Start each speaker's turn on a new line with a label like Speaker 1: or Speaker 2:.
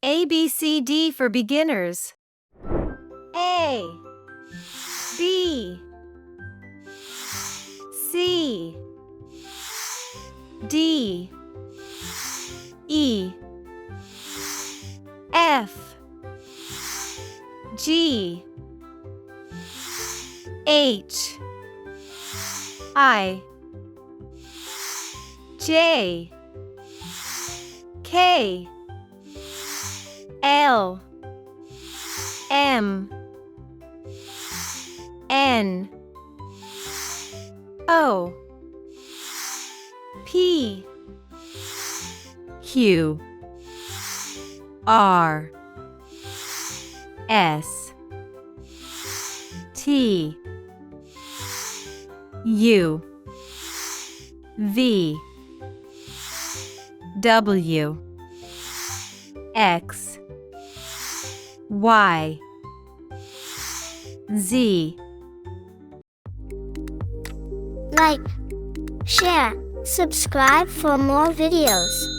Speaker 1: ABCD for beginners. A, B, C, D, E, F, G, H, I, J, K, L, M, N, O, P, Q, R, S, T, U, V, W, X, Y, Z.
Speaker 2: Like, share, subscribe for more videos.